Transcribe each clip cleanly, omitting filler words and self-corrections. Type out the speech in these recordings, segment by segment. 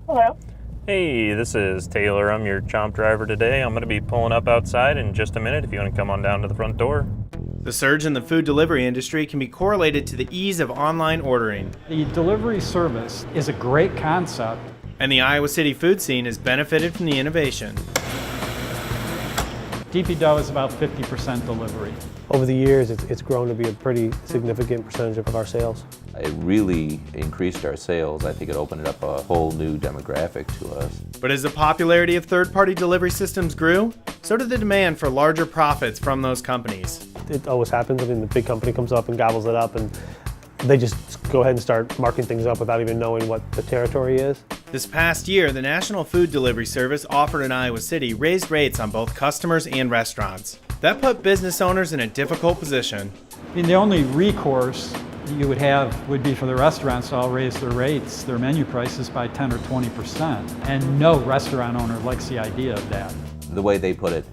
Hello. Hey, this is Taylor. I'm your CHOMP driver today. I'm going to be pulling up outside in just a minute if you want to come on down to the front door. The surge in the food delivery industry can be correlated to the ease of online ordering. The delivery service is a great concept. And the Iowa City food scene has benefited from the innovation. DP Dough is about 50% delivery. Over the years, it's grown to be a pretty significant percentage of our sales. It really increased our sales. I think it opened up a whole new demographic to us. But as the popularity of third-party delivery systems grew, so did the demand for larger profits from those companies. It always happens. I mean, the big company comes up and gobbles it up, and they just go ahead and start marking things up without even knowing what the territory is. This past year, the National Food Delivery Service offered in Iowa City raised rates on both customers and restaurants. That put business owners in a difficult position. I mean, the only recourse you would have would be for the restaurants to all raise their rates, their menu prices by 10 or 20%. And no restaurant owner likes the idea of that. The way they put it,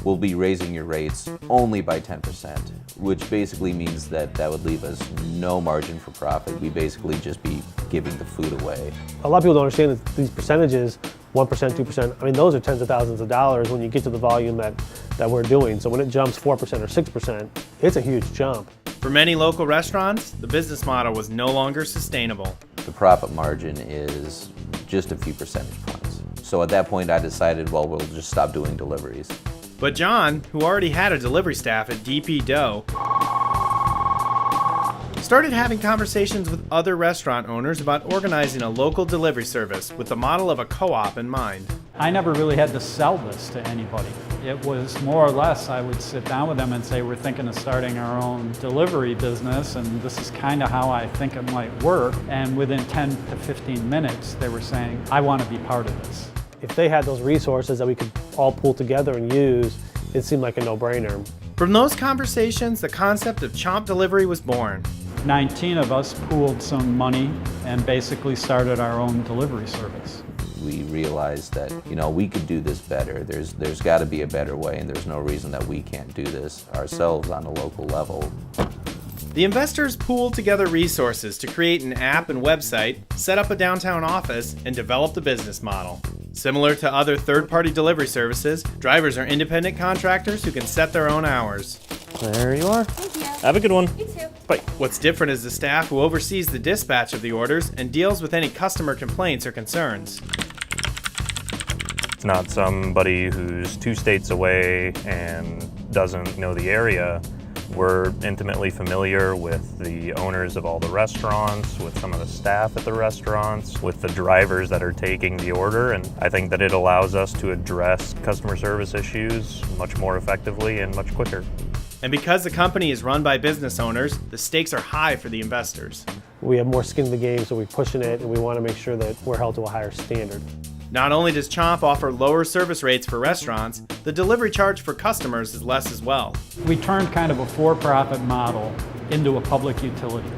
we'll be raising your rates only by 10%, which basically means that would leave us no margin for profit. We basically just be giving the food away. A lot of people don't understand that these percentages, 1%, 2%, I mean, those are tens of thousands of dollars when you get to the volume that we're doing. So when it jumps 4% or 6%, it's a huge jump. For many local restaurants, the business model was no longer sustainable. The profit margin is just a few percentage points. So at that point I decided, well, we'll just stop doing deliveries. But John, who already had a delivery staff at DP Dough, started having conversations with other restaurant owners about organizing a local delivery service with the model of a co-op in mind. I never really had to sell this to anybody. It was more or less I would sit down with them and say, we're thinking of starting our own delivery business, and this is kind of how I think it might work. And within 10 to 15 minutes, they were saying, I want to be part of this. If they had those resources that we could all pull together and use, it seemed like a no-brainer. From those conversations, the concept of CHOMP Delivery was born. 19 of us pooled some money and basically started our own delivery service. We realized that, we could do this better. There's got to be a better way, and there's no reason that we can't do this ourselves on a local level. The investors pooled together resources to create an app and website, set up a downtown office, and develop the business model. Similar to other third-party delivery services, drivers are independent contractors who can set their own hours. There you are. Thank you. Have a good one. You too. Bye. What's different is the staff who oversees the dispatch of the orders and deals with any customer complaints or concerns. It's not somebody who's 2 states away and doesn't know the area. We're intimately familiar with the owners of all the restaurants, with some of the staff at the restaurants, with the drivers that are taking the order, and I think that it allows us to address customer service issues much more effectively and much quicker. And because the company is run by business owners, the stakes are high for the investors. We have more skin in the game, so we're pushing it, and we want to make sure that we're held to a higher standard. Not only does CHOMP offer lower service rates for restaurants, the delivery charge for customers is less as well. We turned kind of a for-profit model into a public utility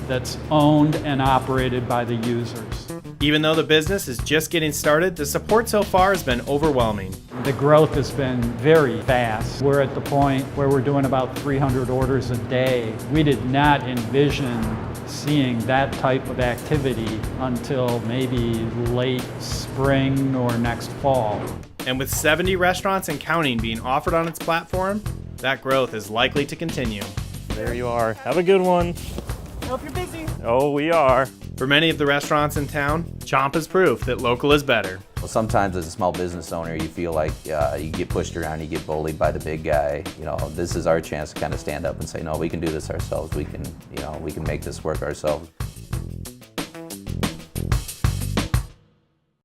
that's owned and operated by the users. Even though the business is just getting started, the support so far has been overwhelming. The growth has been very fast. We're at the point where we're doing about 300 orders a day. We did not envision seeing that type of activity until maybe late spring or next fall. And with 70 restaurants and counting being offered on its platform, that growth is likely to continue. There you are. Have a good one. Hope you're busy. Oh, we are. For many of the restaurants in town, CHOMP is proof that local is better. Well, sometimes as a small business owner, you feel like you get pushed around, you get bullied by the big guy. This is our chance to kind of stand up and say, no, we can do this ourselves. We can make this work ourselves.